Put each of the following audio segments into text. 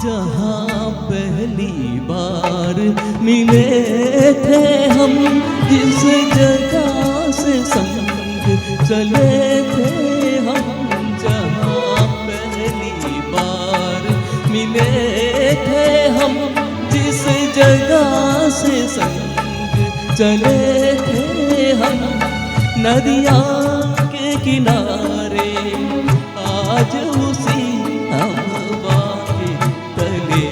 जहाँ पहली बार मिले थे हम, जिस जगह से संग चले थे हम, जहाँ पहली बार मिले थे हम, जिस जगह से संग चले थे हम, नदिया के किनारे आज उसी हवा के तले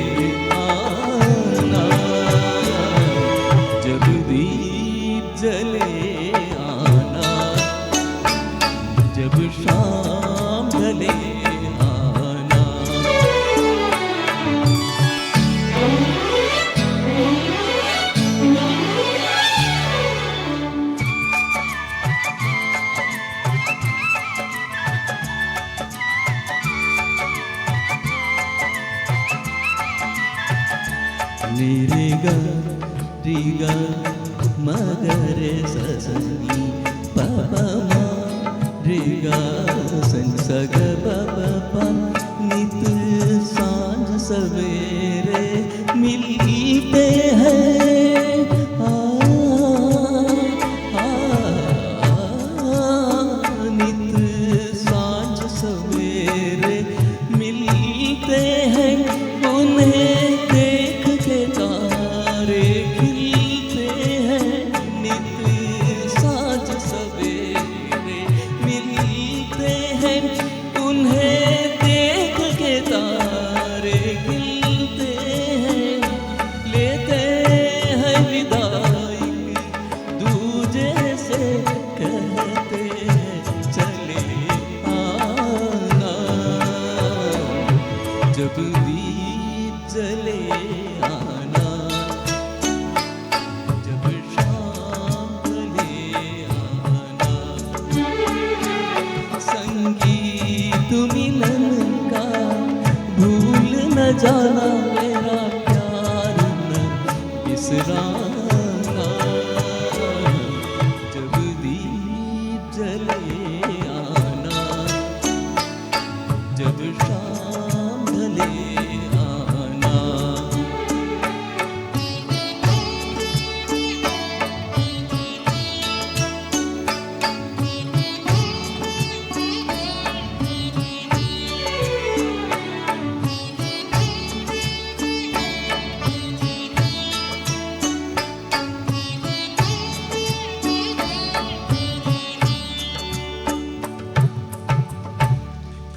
आना, जब दीप जले आना, जब शाम ढले आना। रे ग रे ग म ग रे स स नि प प म रे ग स स ग प प प। नित सांझ सवेरे मिलते हैं, नित सांझ सवेरे मिलते हैं, उन्हें जब दीप जले आना, जब शाम ढले आना, संगीत मिलन का भूल न जाना, मेरा प्यार न बिसराना, जब दीप जले आना, जब शाम ढले आना।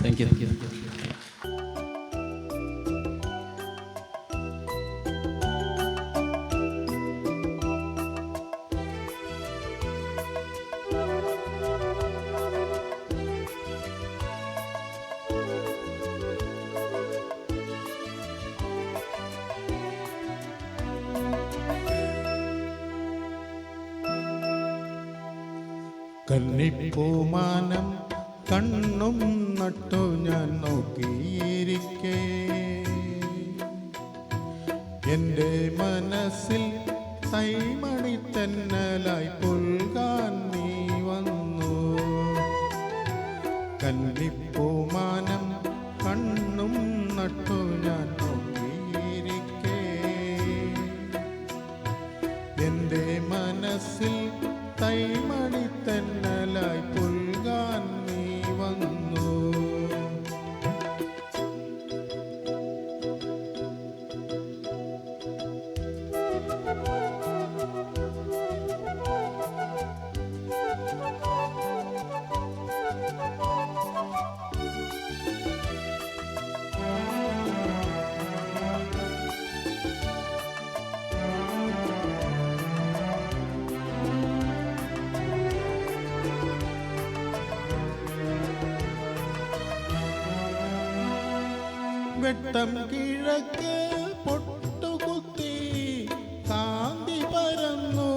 Thank you. കന്നിപ്പൂമാനം കണ്ണും നട്ടു ഞാൻ നോക്കിയിരിക്കെ, എൻ്റെ മനസ്സിൽ തൈമണി തെന്നലായി പുൽകാൻ നീ വന്നു. കന്നിപ്പൂമാനം കണ്ണും നട്ടു ഞാൻ നോക്കിയിരിക്കെ, എൻ്റെ മനസ്സിൽ തൈമണി തെന്നലായി പുൽകാൻ നീ വന്നു. വെട്ടം കിഴക്ക് പൊട്ടുകുത്തി കാന്തി പരന്നു,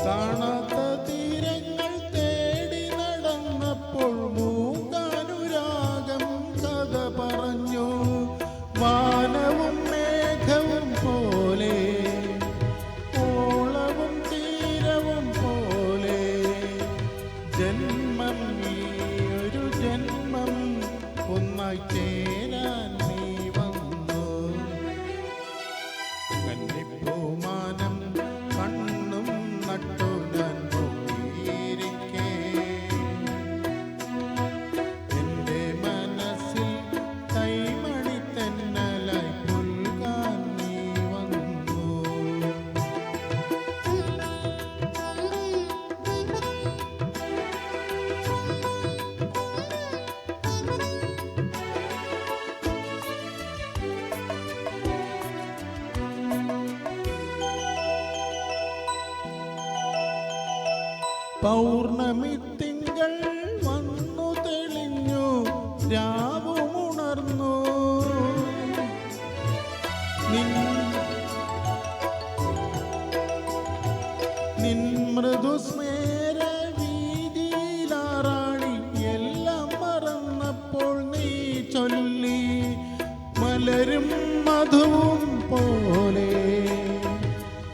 കാണാത്ത തീരങ്ങൾ തേടി നടന്നപ്പോൾ മൂകാനുരാഗം കഥ പറഞ്ഞു. വാനവും മേഘവും പോലെ, ഓളവും തീരവും പോലെ, ജന്മ ഒന്നായി ചേരാൻ നീ വന്നു. കന്നിപ്പൂമാനം കണ്ണും നട്ടു ഞാൻ നോക്കിയിരിക്കെ എന്റെ മനസ്സിൽ കൈമണി തെന്നലായി പുൽകാൻ നീ വന്നു. പൗർണമി തിങ്കൾ വന്നു തെളിഞ്ഞു, രാവുമുണർന്നു. നിൻ മൃദുസ്മേര വീതിയിലാറാടി എല്ലാം മറന്നപ്പോൾ നീ ചൊല്ലി മലരും മധുവും പോലെ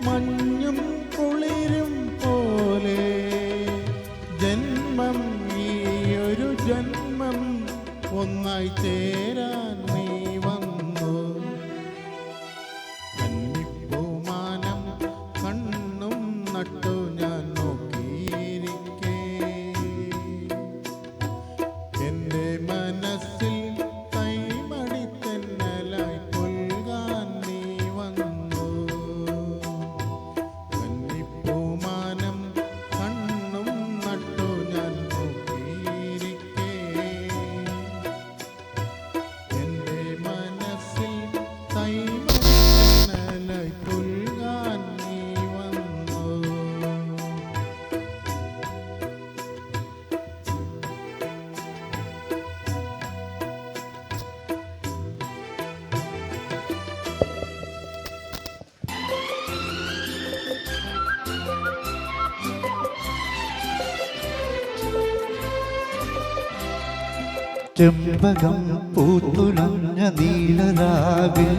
മഞ്ഞും കുളിരും പോലെ ജന്മം ഈയൊരു ജന്മം ഒന്നായി ചേരാൻ നീ വന്നു. കന്നിപ്പൂമാനം കണ്ണും നട്ടു ഞാൻ നോക്കിയിരിക്കെ എന്റെ മനസ്സിൽ കൈമണി തെന്നലായി പുൽകാൻ നീ വന്നു. കന്നിപ്പൂമാനം കണ്ണും നട്ടു ഞാൻ നോക്കിയിരിക്കെ എന്റെ മനസ്സിൽ കൈമണി തെന്നലായി പുൽകാൻ നീ വന്നു. ചെമ്പകം പൂത്തുലഞ്ഞ നീലരാവിൽ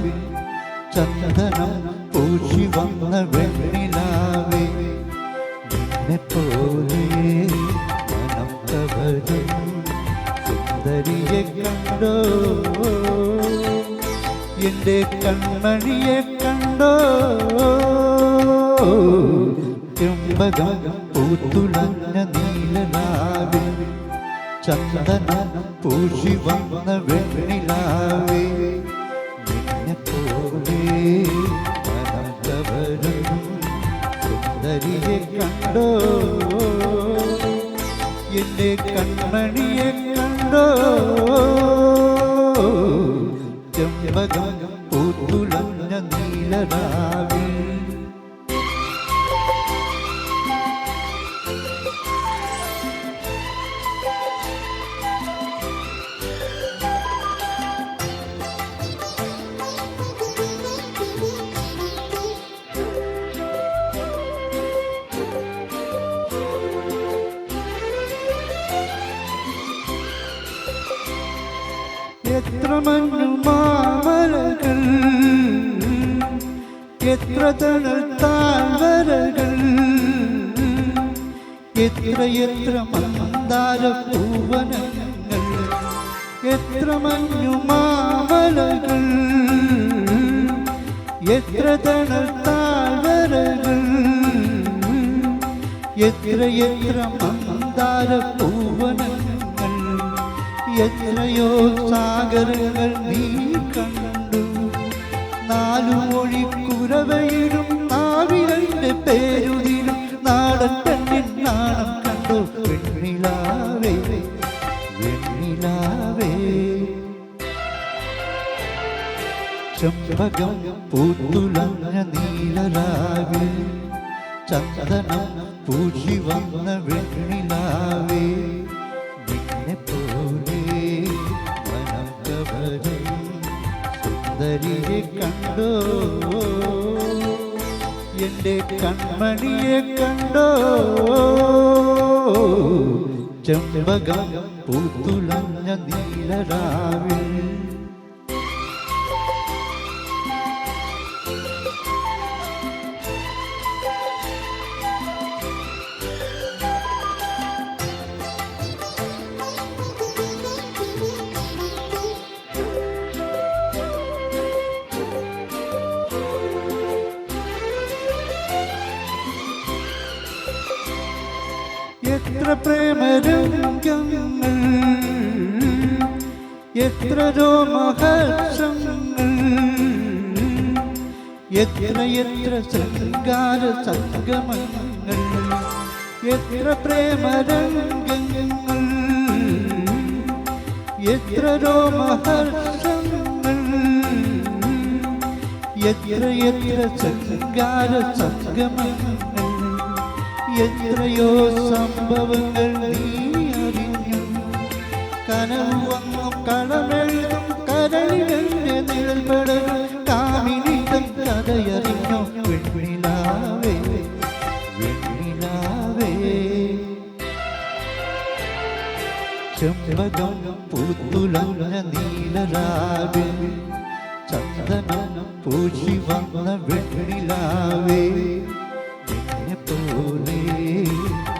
ചന്ദനം പൂശി വന്ന വെണ്ണിലാവേ നിന്നെപ്പോലെ മനം കവരും സുന്ദരിയെ കണ്ടോ എൻ്റെ കൺമണിയെ കണ്ടോ ചെമ്പകം പൂത്തുലഞ്ഞ നീലരാവിൽ ചന്ദനം പൂശി വന്ന വെണ്ണിലാവേ നിന്നെപ്പോലെ മനം കവരും സുന്ദരിയെ കണ്ടോ എൻ്റെ കൺമണിയെ കണ്ടോ ചെമ്പകം പൂത്തുലഞ്ഞ നീലരാവിൽ എത്ര മഞ്ഞു മാമലകൾ എത്ര തണൽ താഴ്വരകൾ എത്ര എത്ര മന്ദാര പൂവനങ്ങൾ എത്ര മഞ്ഞു മാമലകൾ എത്ര തണൽ താഴ്വരകൾ എത്ര എത്ര മന്ദാര പൂവനങ്ങൾ എത്രയോ സാഗരങ്ങൾ നീ കണ്ടു നാലു മൊഴി കുരവയിലും നാവിലെ പേരുതിലും നാടൻ പെണ്ണിൻ നാണം കണ്ടു വെണ്ണിലാവേ വെണ്ണിലാവേ ചെമ്പകം പൂത്തുലഞ്ഞ നീലരാവിൽ ചന്ദനം പൂശി വന്ന വെണ്ണിലാവേ നിന്നെപ്പോലെ മനം കവരും സുന്ദരിയെ കണ്ടോ എൻ്റെ കൺമണിയെ കണ്ടോ ചെമ്പകം പൂത്തുലഞ്ഞ നീലരാവിൽ എത്ര പ്രേമരംഗങ്ങൾ, എത്ര രോമഹർഷങ്ങൾ, എത്ര എത്ര ശൃംഗാര സംഗമങ്ങൾ, എത്ര പ്രേമരംഗങ്ങൾ, എത്ര രോമഹർഷങ്ങൾ, എത്ര എത്ര ശൃംഗാര സംഗമങ്ങൾ, എത്രയോ സംഭവങ്ങൾ നീ അറിഞ്ഞു. കനവ് വന്നു കളമെഴുതും കരളിലെ നിഴൽപടരും കാമിനിതം കഥയറിഞ്ഞു. വെണ്ണിലാവേ വെണ്ണിലാവേ ചെമ്പകം പൂത്തുലഞ്ഞ നീലരാവിൽ ചന്ദനം പൂശി വന്ന വെണ്ണിലാവേ പോലെ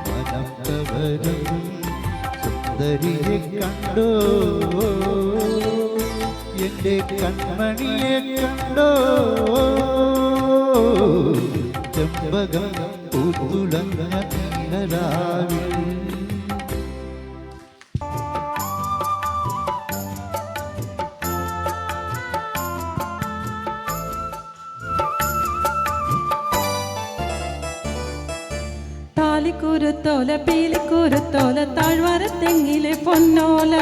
മനം കവരും സുന്ദരിയെ കണ്ടോ, എൻ്റെ കൺമണിയെ കണ്ടോ. ചെമ്പകം പൂത്തുലഞ്ഞ നീലരാവിൽ താലിക്കുരുത്തോല പീലിക്കുരുത്തോല താഴ്വാരത്തെങ്ങിലെ പൊന്നോല,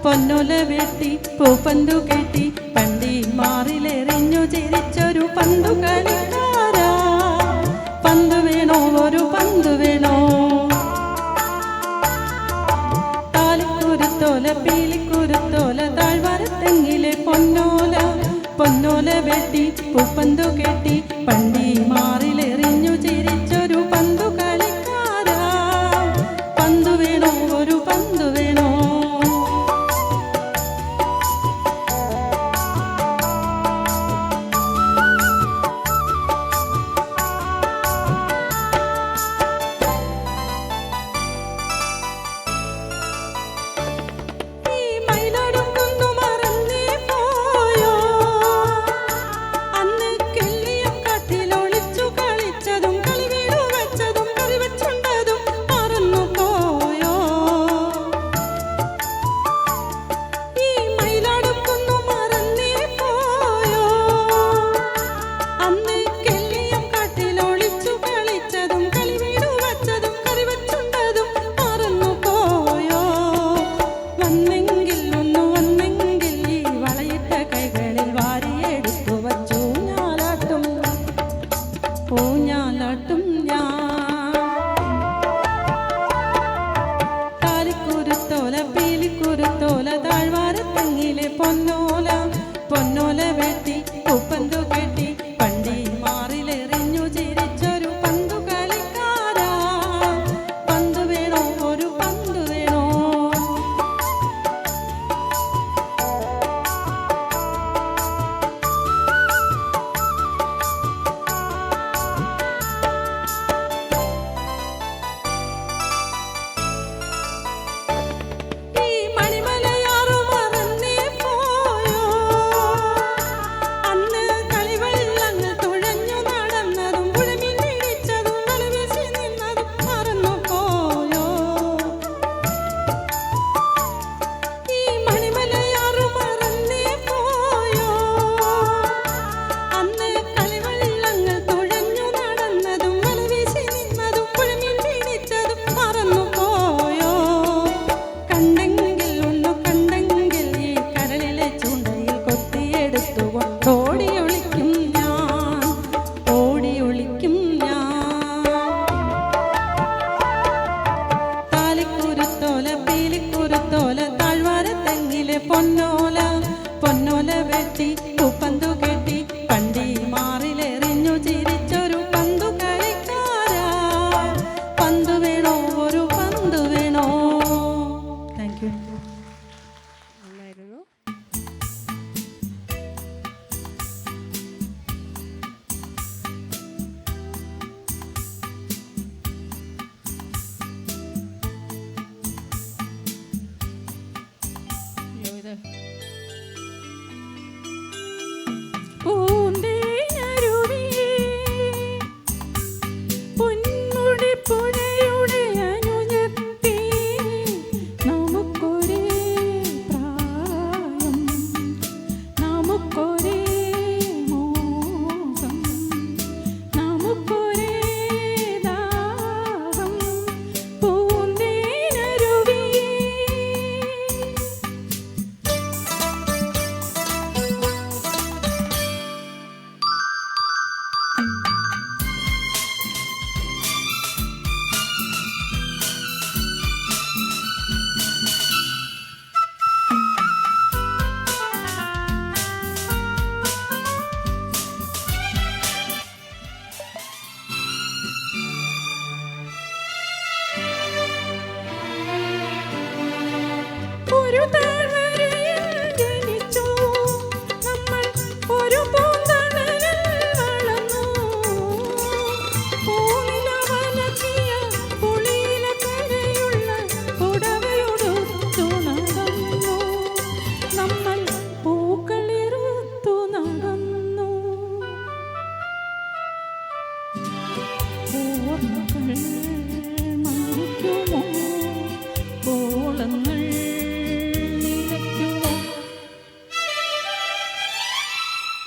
പൊന്നോല വെട്ടി പൂപ്പന്തു കെട്ടി പണ്ടി മാറിലെറിഞ്ഞു ചിരിച്ചൊരു പന്തു കളിക്കാരാ. പന്ത് വേണോ, ഒരു പന്ത് വേണോ? താലിക്കുരുത്തോല പീലിക്കുരുത്തോല താഴ്വാരത്തെങ്ങിലെ പൊന്നോല, പൊന്നോല വെട്ടി പൂപ്പന്തു കെട്ടി പണ്ടി മാറിലെറിഞ്ഞു ചിരിച്ചൊരു പന്തു കളിക്കാരാ. പന്തു വേണോ, ഒരു പന്തു വേണോ? പൊന്നോല, പൊന്നോല വെട്ടി പൂപ്പന്തു കെട്ടി പണ്ടി മാറിലെറിഞ്ഞു ചിരിച്ചൊരു പന്തു കളിക്കാരാ. പന്തു വേണോ, ഒരു പന്തു വേണോ? ഒരു താഴ്വരയിൽ ജനിച്ചു. നമ്മൾ ഒരു പൂന്തണലിൽ വളർന്നു. പൂനിലവനക്കിയ പുളിയിലക്കരയുള്ള പുടവയുടുത്തു നടന്നു. നമ്മൾ പൂക്കളിറുത്തു നടന്നു. ഓർമ്മകൾ മരിക്കുമോ? ഓളങ്ങൾ നിലയ്ക്കുമോ?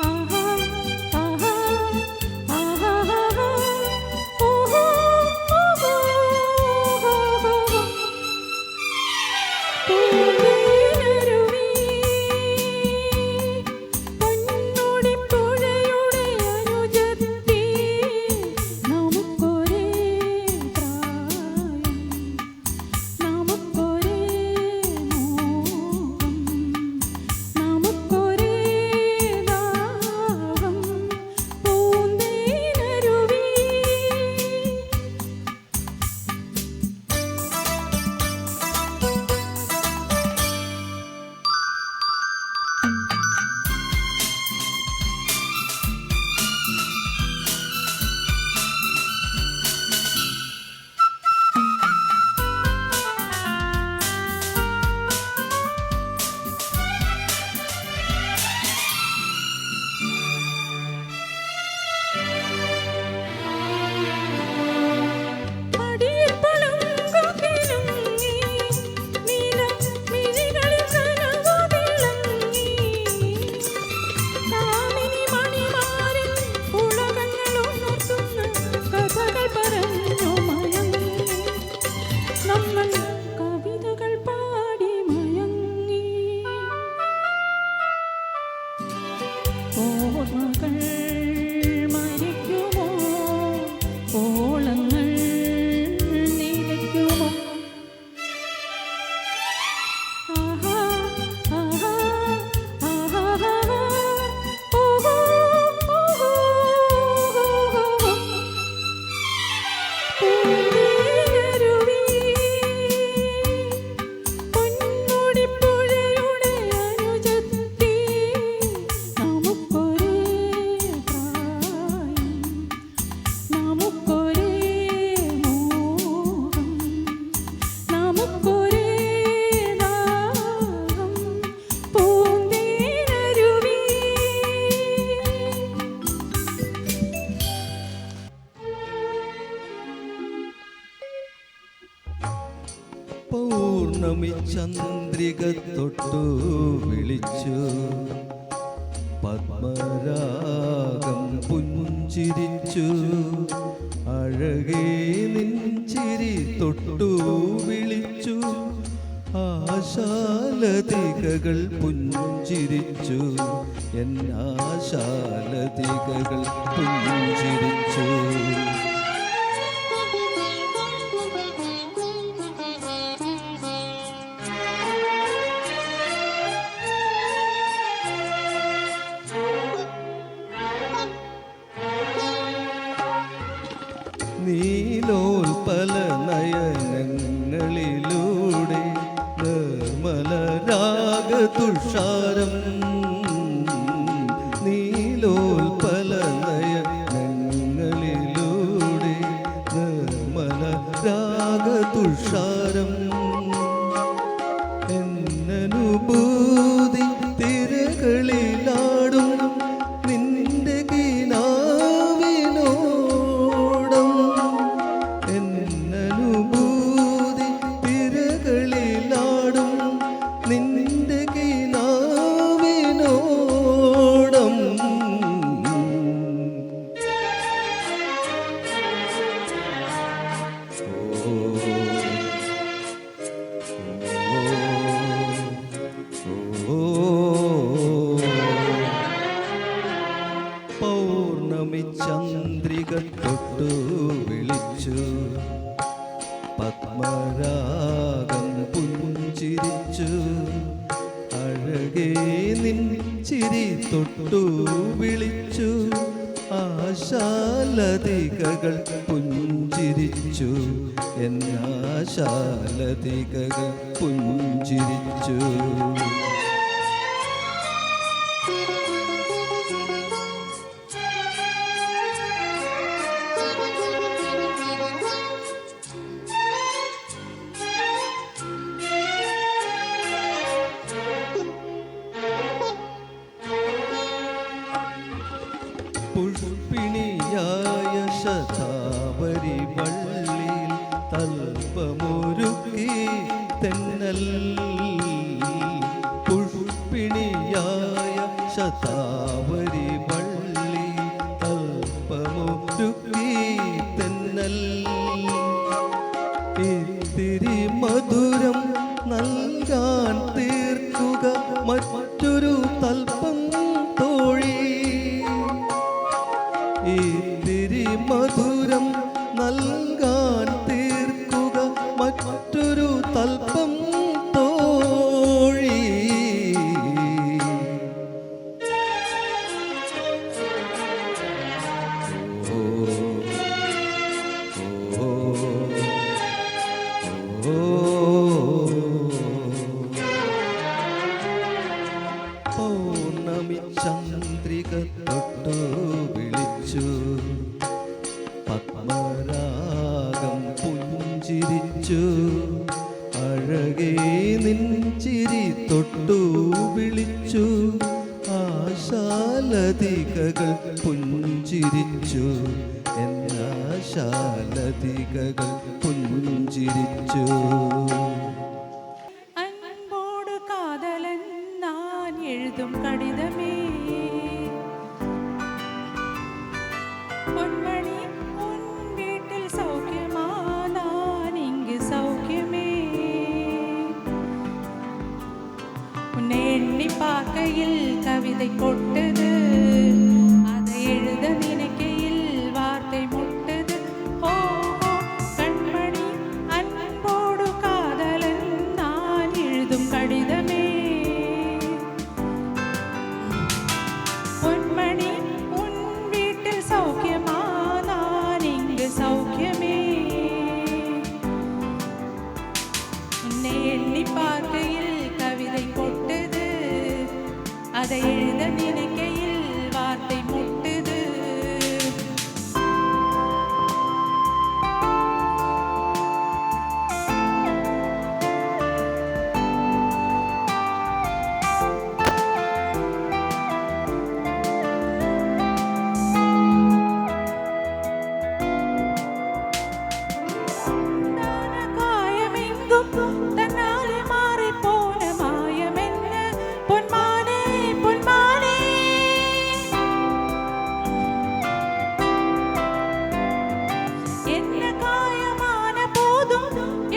ആഹാ ആഹാ ആഹാ ഓഹോ ഓഹോ പൂന്തേനരുവി പൊന്നോടിപ്പുഴയുടെ അനുജത്തി നമുക്കൊരേ പ്രായം നമുക്കൊരേ മോഹം നമുക്കൊരേ ദാഹം പൂന്തേനരുവി. അടിയിൽ പളുങ്കുകിലുങ്ങി നീലമിഴികളിൽ കനവു വിളങ്ങി. കാമിനി മണിമാരിൽ ഉലകങ്ങൾ ഉണർത്തുന്ന കഥകൾ പറഞ്ഞു മയങ്ങി. നമ്മൾ കവിതകൾ പാടി മയങ്ങി. ഓർമ്മകൾ മരിക്കുമോ? ഓളങ്ങൾ നിലയ്ക്കുമോ? ആഹാ ആഹാ ആഹാ ഓഹോ ഓഹോ പൂന്തേനരുവി പൊന്നോടിപ്പുഴയുടെ അനുജത്തി നമുക്കൊരേ പ്രായം നമുക്കൊരേ മോഹം നമുക്കൊരേ ദാഹം പൂന്തേനരുവി. പൗർണമി ചന്ദ്രിക തൊട്ടു വിളിച്ചു. പത്മരാഗം പുഞ്ചിരിച്ചു. അഴകേ നിൻചിരി തൊട്ടു വിളിച്ചു. ആശാലതികകൾ പുഞ്ചിരിച്ചു. എന്നാശാലതികകൾ പുഞ്ചിരിച്ചു. നീലോൽപല നയനങ്ങളിലൂടെ നിർമ്മല രാഗതുഷാരം. നീലോൽപല നയനങ്ങളിലൂടെ നിർമ്മല രാഗതുഷാരം. എന്നനുഭൂതി തിരകളിലാടും നിന്റെ കിനാവിനോടം. എന്നനുഭൂതി തിരകളിലാടും നിന്റെ കിനാവിനോടം. പൗർണമി ചന്ദ്രിക തൊട്ടു വിളിച്ചു. പത്മരാഗം പുഞ്ചിരിച്ചു. അഴകേ നിൻ ചിരി തൊട്ടു വിളിച്ചു. ആശാലതികകൾ പുഞ്ചിരിച്ചു. എന്നാശാലതികകൾ പുഞ്ചിരിച്ചു. പുഷ്പിണിയായ ശതാവരി വള്ളിയിൽ തൽപ്പമൊരുക്കി തെന്നൽ. പുഷ്പിണിയായ ശതാവരി വള്ളിയിൽ തൽപ്പമൊരുക്കി തെന്നൽ. ഇത്തിരി മധുരം നൽകാൻ തീർക്കുക മറ്റൊരു തൽപ്പം തോഴി. ഇത്തിരി മധുരം നൽകാൻ തീർക്കുക മറ്റൊരു തൽപ്പം തോഴി. ഓ, ഓ, ഓ, പൗർണമി ചന്ദ്രിക തൊട്ടു വിളിച്ചു. പത്മരാഗം പുഞ്ചിരിച്ചു. അഴകേ നിൻ ചിരി തൊട്ടു വിളിച്ചു. ആശാലതികകൾ പുഞ്ചിരിച്ചു. എന്നാശാലതികകൾ പുഞ്ചിരിച്ചു. அன்போடு காதலன் நான் எழுதும் கடிதமே, பொன்மணி உன் வீட்டில் சௌக்கியமா, நான் இங்கு சௌக்கியமே. உன்னை எண்ணி பார்க்கையில் கவிதை கொட்டது, அதை எழுத நினைக்கையில் வார்த்தை முட்டது. ஓ ஓ, கண்மணி அன்போடு காதலன் நான் எழுதும் கடிதமே, பொன்மணி உன் வீட்டில் சௌக்கியமா, நான் இங்கு சௌக்கியமே. உன்னை எண்ணி பார்க்கையில் கவிதை கொட்டது, அதை எழுத நினைக்கையில் வார்த்தை முட்டுது. தான காயமெங்கும் தன்னாலே மாறிப் போன மாயமென்ன, பொன்மானே பொன்மானே. என்ன காயமான போதும்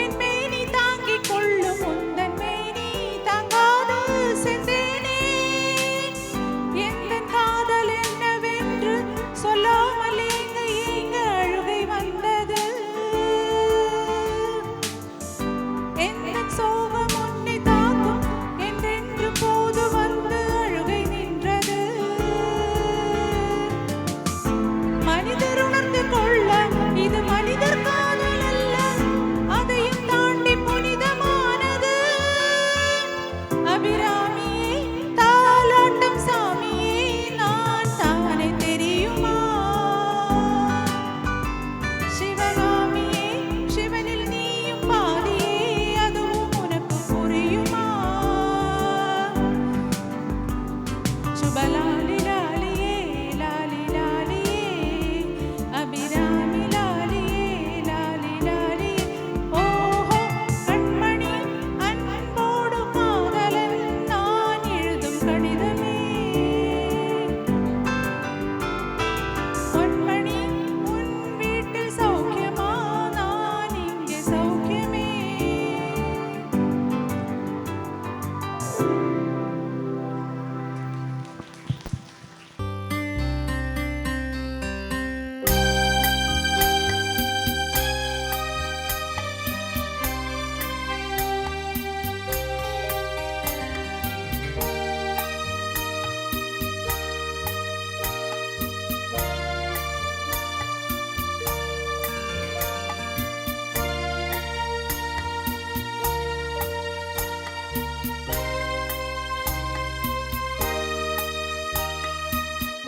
என் மேனி தாங்கிக் கொள்ளும், உந்தன் மேனி தாங்காது சென்றேனே. எந்தன் காதல் என்னவென்று சொல்லாமல் ஏங்க ஏங்க அழுகை வந்தது. எந்தன் சோகம் உன்னை தாக்கும் என்றென்று போது வந்து அழுகை நின்றது. மனிதர் உணர்ந்து கொள்ள இது மனிதர் காதல் அல்ல, அதையும் தாண்டி புனிதமானது. அபிராமியே தாலாட்டும் சாமியே, நான் தானே தெரியுமா? சிவகாமியே சிவனில் நீயும் பாதியே, அதுவும் உனக்கு புரியுமா? சுபலாலி லாலியே லாலி லாலியே, அபிராமி லாலியே லாலி லாலியே. ஓஹோ, கண்மணி அன்போடு காதலன் நான் எழுதும் கடிதமே, பொன்மணி உன் வீட்டில் சௌக்கியமா, நான் இங்கே சௌக்கியமே.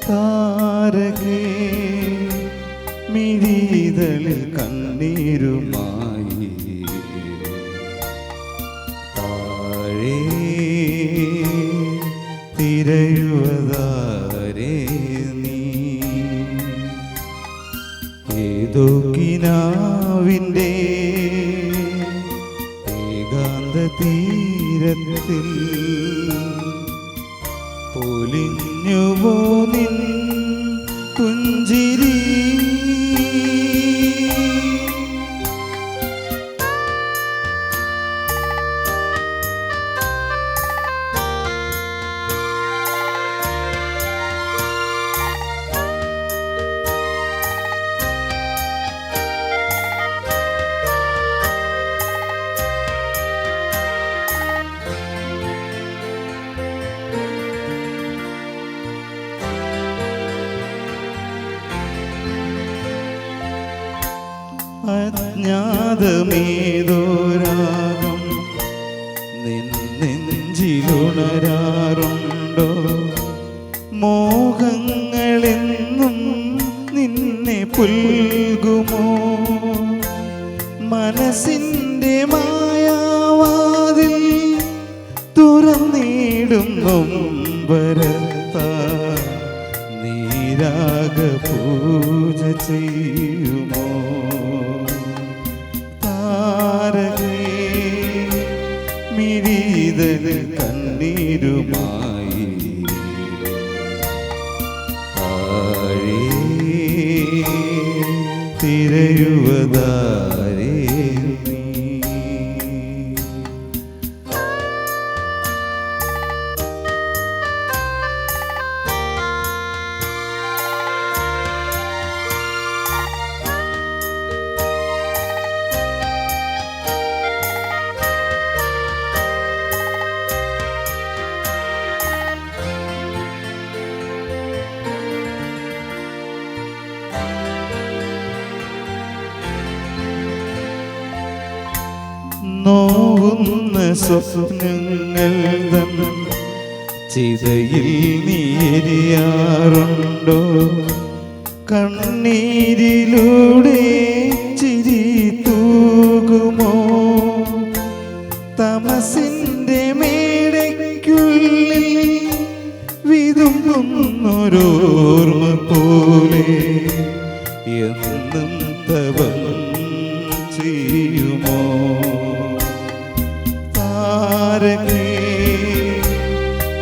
താരകേ മിഴിതളിൽ കണ്ണീരുമായി താഴെ തിരയുവതാരേ നീ ഏതോ കിനാവിൻ്റെ ഏകാന്ത തീരത്തിൽ പൊലിഞ്ഞുവോ നിൻ പുഞ്ചിരി അജ്ഞാതമേതോരാഗം നെഞ്ചിലുണരാറുണ്ടോ മോഹങ്ങളെന്നും നിന്നെ പുൽകുമോ മനസ്സിൻ്റെ മായാവാതിൽ തുറന്നിടും നൊമ്പരത്താ നീരാഗ പൂജ ചെയ്യുമോ താരകേ മിഴിതളിൽ കണ്ണീരുമായി താഴെ തിരയുവതാരേ നീ നോവുന്ന സ്വപ്നങ്ങൾ തൻ ചിതയിൽ നീരിയാറുണ്ടോ കണ്ണീരിലൂടെ ചിരി തൂകുമോ തമസിൻ്റെ മേടയ്ക്കുള്ളിൽ വിതുമ്പുന്നൊരോർമ്മ പോലെ എന്നും തവം ചെയ്യുമോ താരകേ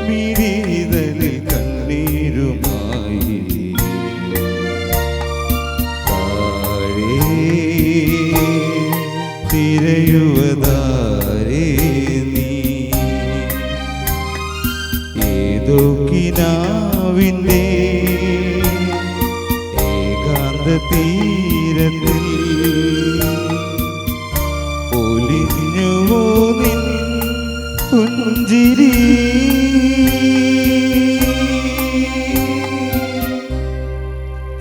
മിഴിതളിൽ കണ്ണീരുമായി താഴെ തിരയുവതാരേ നീ ഏതോ കിനാവിൻ്റെ ഏകാന്ത തീരത്തിൽ ഒലിഞ്ഞുവോ നിൻ പുഞ്ചിരി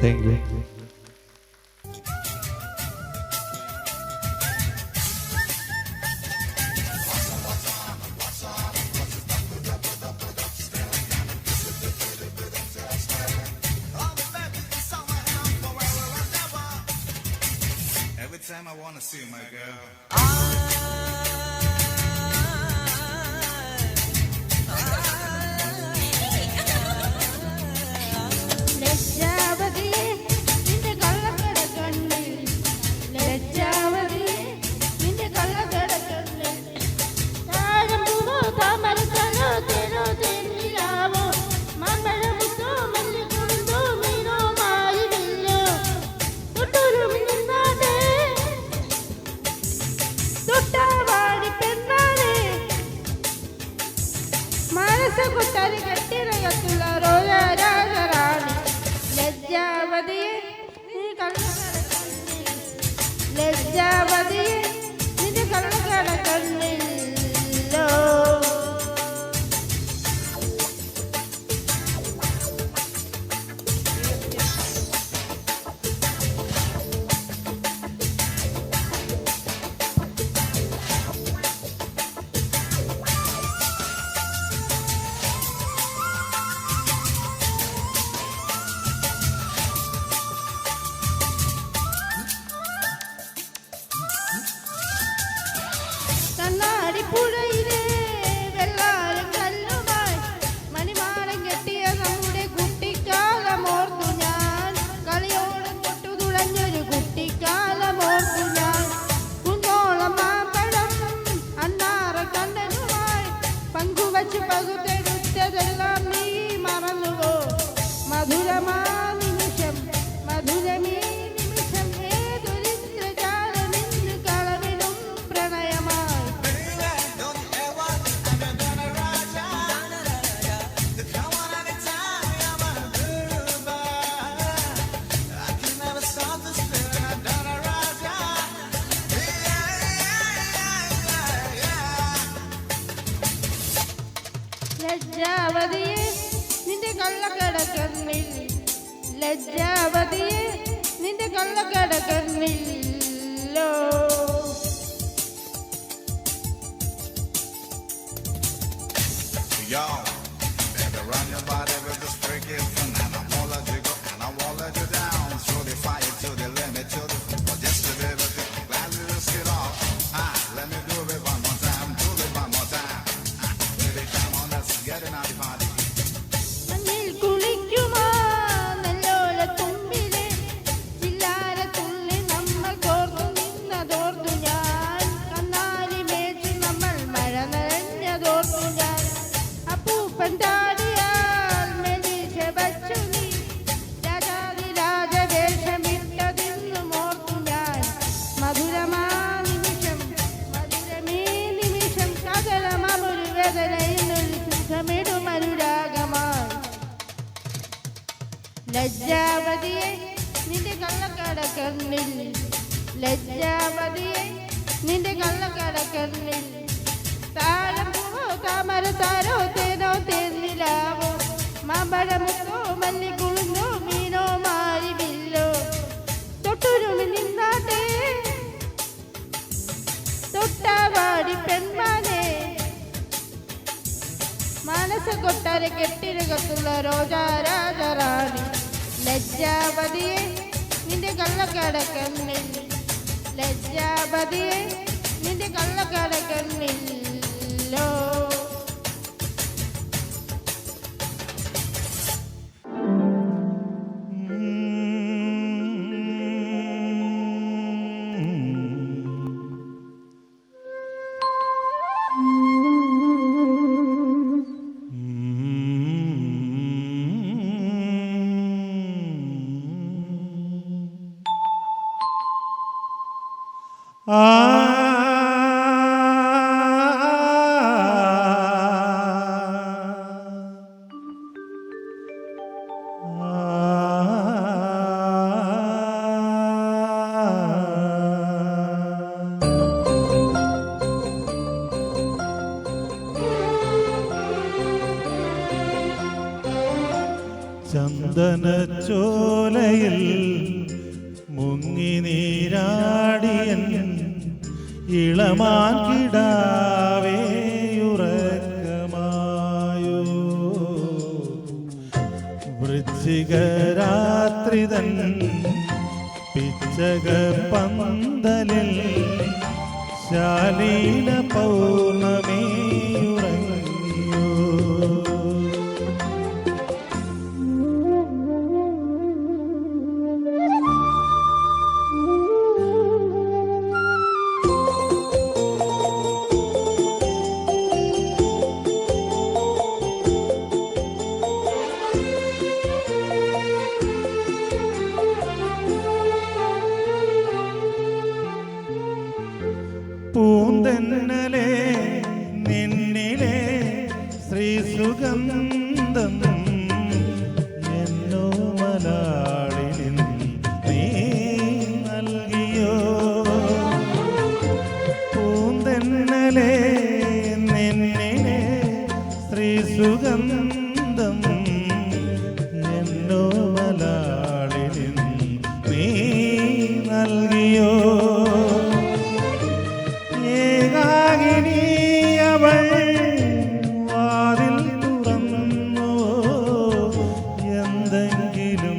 thank you Every time I wanna see my girl. ലജ്ജാവതിയെ നിന്റെ കള്ളക്കട കണ്ണിൽ ലജ്ജാവതിയെ നിന്റെ കള്ളക്കട കണ്ണിൽ താഴമ്പൂവോ താമരക്കനോ തേനോ തേനിലാവോ മാമ്പഴമുത്തോ മല്ലിക്കുളുന്തോ മീനോ മാറിവില്ലോ തൊട്ടൊരു മിന്നുന്നാടേ തൊട്ടാവാടി പെണ്ണാടേ മാനസ കൊട്ടാരി കെട്ടിനകത്തുള്ള രോജാരാജറാണി ലജ്ജാവതിയെ നീ കള്ളക്കട കണ്ണിൽ ലജ്ജാവതിയെ നിന്റെ കള്ളക്കട കണ്ണില്ലോ പകുത്തെടുത്തതെല്ലാം നീ മറന്നുവോ മധുരമാ നിമിഷം മധുരമീ നിമിഷം ഏതൊരിന്ദ്രജാലമിന്ന് കളവിലും പ്രണയമായി ലജ്ജാവതിയെ നിന്റെ കള്ളക്കടക്കണ്ണിൽ ലജ്ജാവതിയെ നിന്റെ കള്ളക്കടക്കണ്ണില്ലോ Yo, baby, run your body with this freaky tonight. I won't let you go and I won't let you down. Throw the fire to the limit, to the just a bit of it. Gladly risk it all. Let me do it one more time, do it one more time. Baby, come on, let's get it out the party. മഞ്ഞിൽ കുളിക്കുമാ നെല്ലോല തുമ്പിലെ ചില്ലാരത്തുള്ളി നമ്മൾ കോർത്തു നിന്നതോർത്തു ഞാൻ കന്നാലി മേച്ചു നമ്മൾ മഴ നനഞ്ഞതോർത്തു ഞാൻ അപ്പൂപ്പൻ താടിയാൽ മെലിശ വച്ചു നീ രാജാതിരാജവേഷമിട്ടതെന്നും ഓർത്തു ഞാൻ മധുരമാ നിമിഷം മധുരമീ നിമിഷം കഥനമൊരു വേദനയിലൊരു സുഖമിടുമനുരാഗമായി ലജ്ജാവതിയെ നിന്റെ കള്ളക്കടക്കണ്ണിൽ ലജ്ജാവതിയെ നിന്റെ കള്ളക്കടക്കണ്ണിൽ താരപ്പൂവോ താമര താരോ തേനോ തേന്നിലാവോ മാമ്പഴമുക്കോ മല്ലിക്കുളുന്നോ മീനോ മാരിവില്ലോ തൊട്ടുരുമി നിന്നാട്ടെ തൊട്ടാവാടി പെൺമാനെ മാനസ കൊട്ടാര കെട്ടിരകത്തുള്ള രോജാ രാജറാണി ലജ്ജാവതിയെ നിന്റെ കള്ളക്കടക്കണ്ണിൽ ലജ്ജാവതിയെ നിന്റെ കള്ളക്കടക്കണ്ണില്ലോ ചന്ദനച്ചോലയിൽ മുങ്ങി നീരാടിയൻ ഇളമാൻ കിടാവേ ഉറക്കമായോ വൃശ്ചികരാത്രിതൻ പിച്ചക പന്തലിൽ ശാലീന പൗർണമി ഉറങ്ങിയോ പൂന്തെന്നലെ നിന്നിലെ ശ്രീസുഗന്ധം എന്നോ മലാളിൽ നീ നൽകിയോ പൂന്തെന്നലെ നിന്നിലെ ശ്രീസുഗന്ധം എന്നോ മലാളിൽ നീ നൽകിയോ അവൾ വാതിൽ തുറന്നോ എന്തെങ്കിലും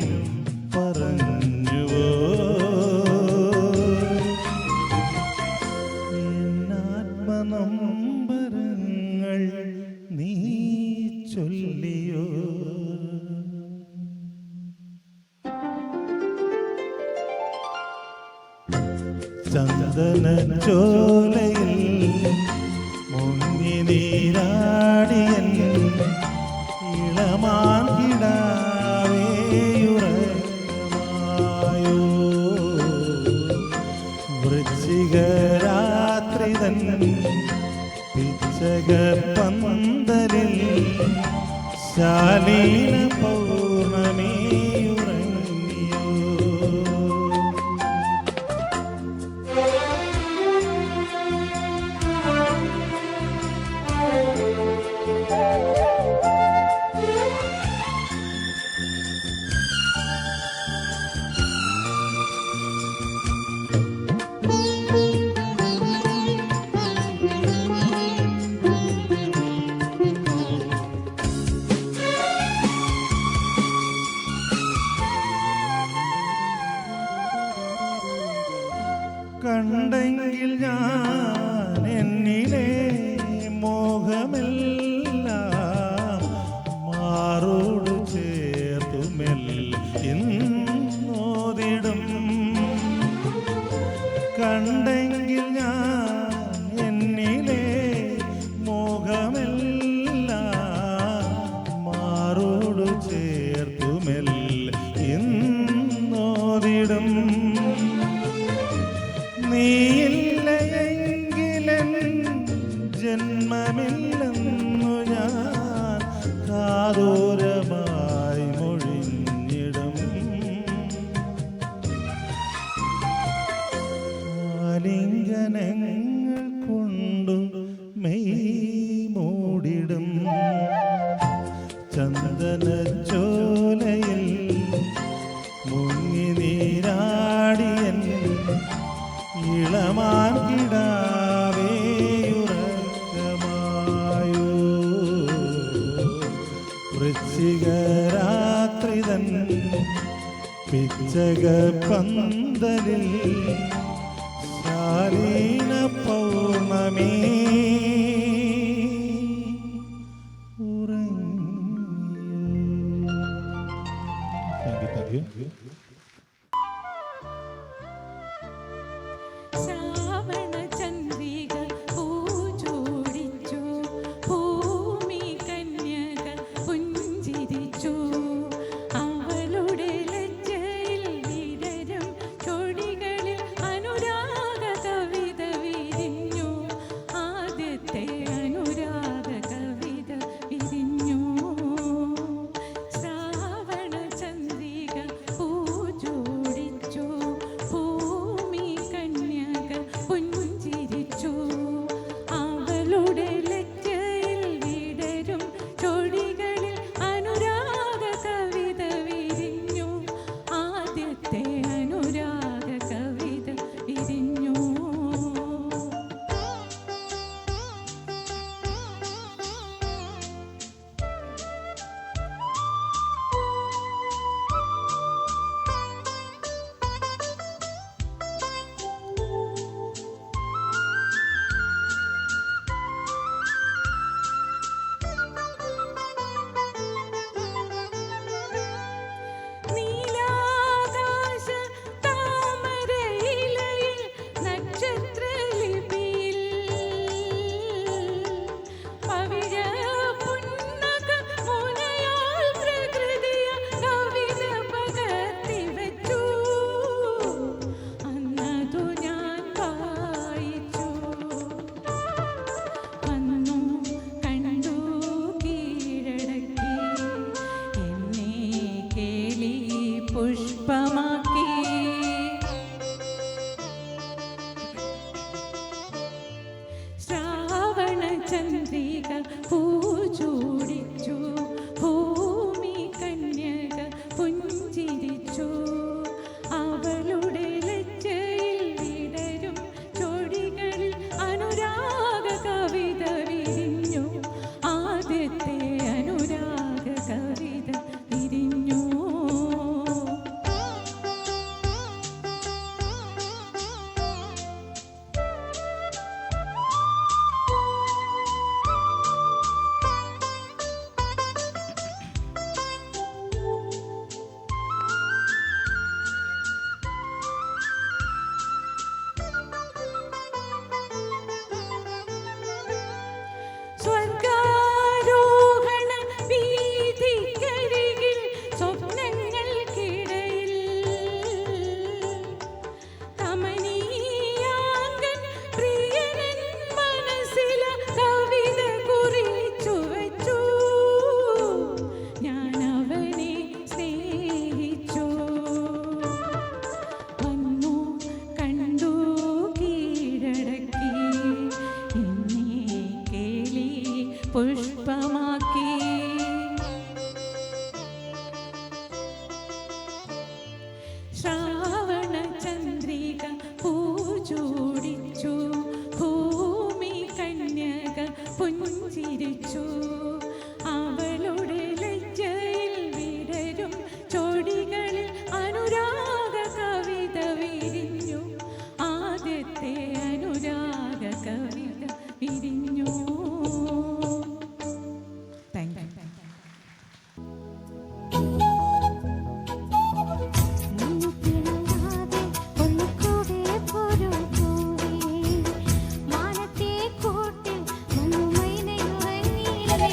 പറഞ്ഞുവോ എന്നാത്മനൊമ്പരങ്ങൾ നീ ചൊല്ലിയോ ചന്ദനച്ചോലയിൽ മുങ്ങി നീരാടിയൻ ഇളമാങ്കിടാവേയുറമായോ വൃശ്ചികരാത്രിതൻ പിച്ചക പന്തലിൽ ശാലീന പൗർണമിയുറങ്ങിയോ കണ്ടെങ്കിൽ ഞാൻ എന്നിലെ മോഹമെല്ലാം മാറോട് ചേർത്തുമെൽ ഇന്നോതിടും കണ്ടെങ്കിൽ ഞാൻ എന്നിലെ മോഹമെല്ലാം മാറോട് ചേർത്തുമെൽ ഇന്നോതിടും നീയില്ലയെങ്കിലൻ ജന്മമില്ലെന്നു ഞാൻ കാതോരമായി മൊഴിഞ്ഞിടും ആലിംഗനങ്ങൾ കൊണ്ടു മെയ് മൂടിടും ചന്ദനച്ചോലയിൽ മുങ്ങി നീരാടിയൻ ഇളമാങ്കിടാവേയുറക്കമായോ വൃശ്ചികരാത്രിതൻ പിച്ചക പന്തലിൽ ശാലീന പൗർണമി ഉറങ്ങിയോ. Thank you. ശ്രാവണ ചന്ദ്രിക പൂച്ചോടിച്ചു ഭൂമി കന്യക പുഞ്ചിരിച്ചു അവളുടെ ലജ്ജയിൽ വിടരും ചൊടികളിൽ അനുരാഗ കവിത വിരിഞ്ഞു ആ പുഷ്പമാക്കി. ശ്രാവണ ചന്ദ്രിക പൂജോടിച്ചു, ഭൂമി കന്യക പുഞ്ചിരിച്ചു. അവളുടെ ലജ്ജയിൽ വിടരും ചൊടികളിൽ അനുരാഗ കവിത വിരിഞ്ഞു. ആദ്യത്തെ അനുരാഗ കവിത വിരിഞ്ഞു. Thank you. മുന്നുപിണങ്ങാതെ ഒന്ന് കൂടെ പോരൂ പൂവേ, മാനത്തെ കൂട്ടിൽ മണ്ണുമൈനയുറങ്ങിയില്ലേ.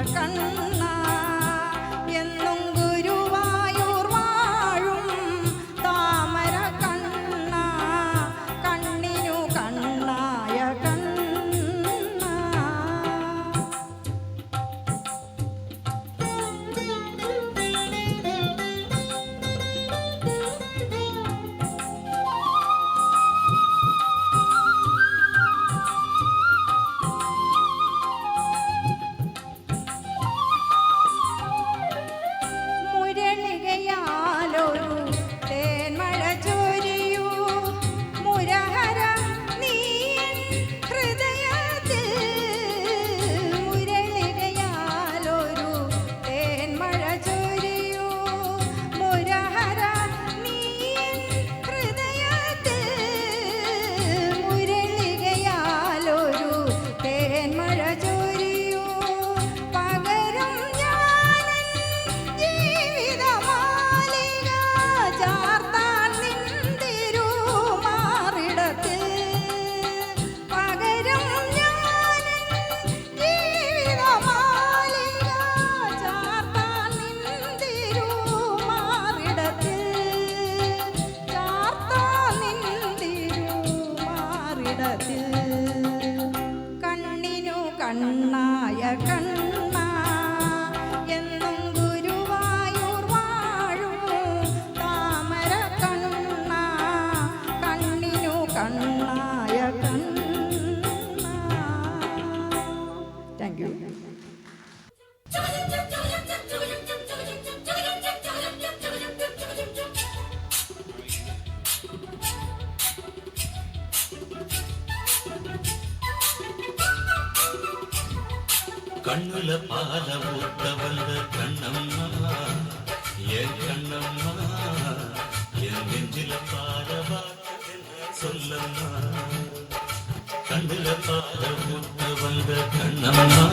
കണ്ണ എന്നും ഗുരുവായൂർ വാഴും താമര കണ്ണ കണ്ണിനു കണ്ണായ കണ്ണ മുരളികയാലൊരു തേന്മഴ ചൊരിയൂ മുരഹര നീ ഹൃദയത്തിൽ മുരളികയാലൊരു തേന്മഴ ചൊരിയൂ മുരഹര നീ ഹൃദയത്തിൽ മുരളികയാലൊരു തേന്മഴ ചൊരിയൂ പകരം ഞാനൻ ജീവിതമാലിക ചാർത്താൻ നിന്തിരുമാറിടത്തിൽ പകരം ഞാനൻ ജീവിതമാലിക ചാർത്താൻ നിന്തിരുമാറിടത്തിൽ ചാർത്താൻ നിന്തിരുമാറിടത്തിൽ കണ്ണിനു കണ്ണായ കണ്ണ എന്നും ഗുരുവായൂർ വാഴും താമര കണ്ണ കണ്ണിനു കണ്ണായ കണ്ണ താങ്ക് യു கண்ணுல பால ஊத்த வந்த கண்ணம்மா என் கண்ணம்மா என் நெஞ்சில பாட சொல்லம்மா கண்ணுல பால ஊத்த வந்த கண்ணம்மா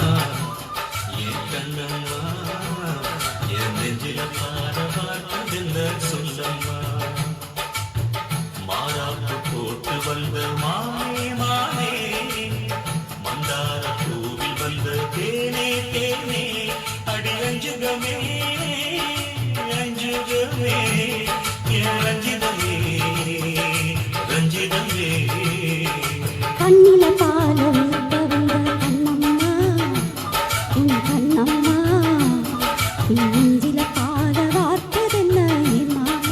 என் கண்ணம்மா என் நெஞ்சில பாட சொல்லம்மா மாறாப்பு போட்டு வந்த மானே மானே மந்தார பூவில் வந்த தேனே தேனே அடி அஞ்சுகமே அஞ்சுகமே என் ரஞ்சிதமே ரஞ்சிதமே കണ്ണില പാലം കവിണ്ട കണ്ണമ്മ നെഞ്ചില പാല വാർത്തതെന്ന മാമ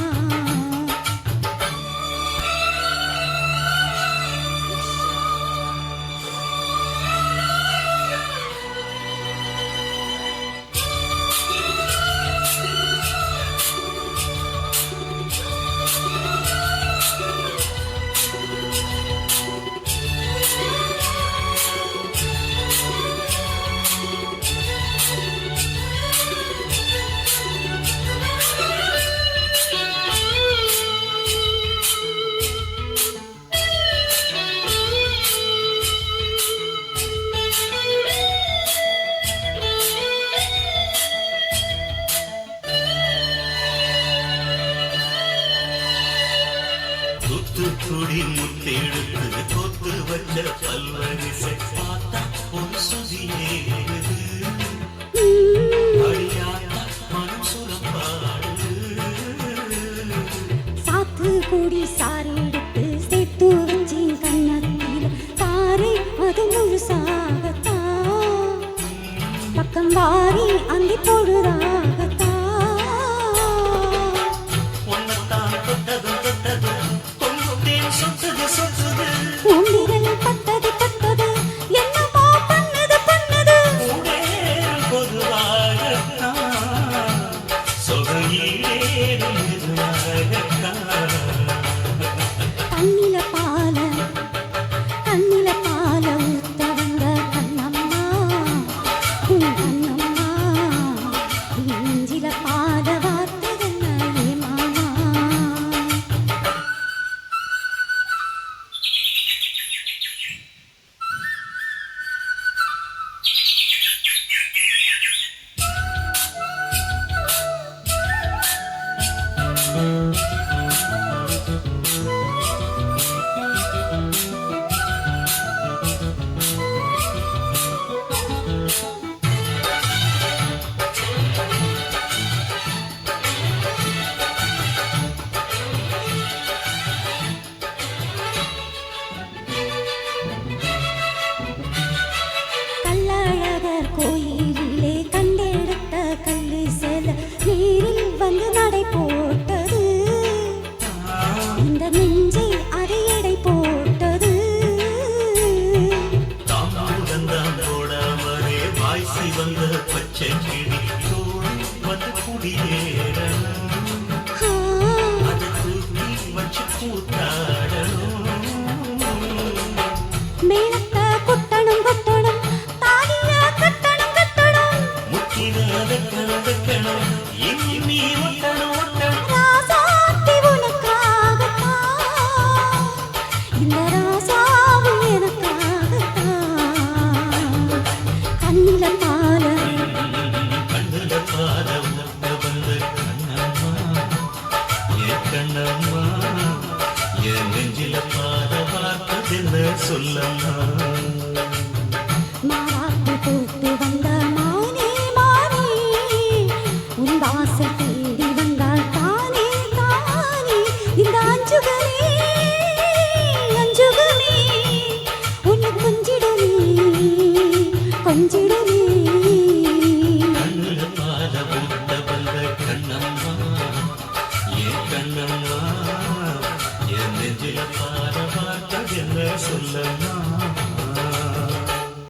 தூத்துக்குடி முத்தெடுத்து கொத்து வச்ச பல்வரிசை பார்த்தா ஒரு சுதியேறுது அடியாத்தா மனம் சுரப்பாடு சாத்து கூடி சாரி எடுத்து சேர்த்து வஞ்சி கண்ணத்தில் சாரி அது முழுசாகத்தான் பக்கம் வாரி அந்தி பொழுதாகத்தான் ஒன்னத்தான் தொட்டதும் தொட்டதும் கொங்குத்தேன் சொத்தது சொத்தது உண்டிரல் பட்டது பட்டது என்னமோ பண்ணது பண்ணது உடேறும் பொதுவாகத்தான் சொகையேறும் மெதுவாகத்தான் கண்ணில பால ஊத்த வந்த கண்ணம்மா கண்ணம்மா ஆடி வந்த பச்சை கிளி தோழி வந்து குடியேறணும் அதை தூக்கி வச்சு கூத்தாடணும் மேலத்தை கொட்டணும் கொட்டணும் தாலிய கட்டணும் கட்டணும் முக்கின வைக்கணும் வைக்கணும் இனி நீ ஒட்டணும் ஒட்டணும் ராசாத்தி உனக்காகத்தான் இந்த ராசாவு எனக்காகத்தான் கண்ணில பால கண்ணுல பாத முட்ட வந்து கண்ணம்மா என் கண்ணம்மா என் நெஞ்சில பாத பார்த்ததென்ன சொல்லம்மா மாத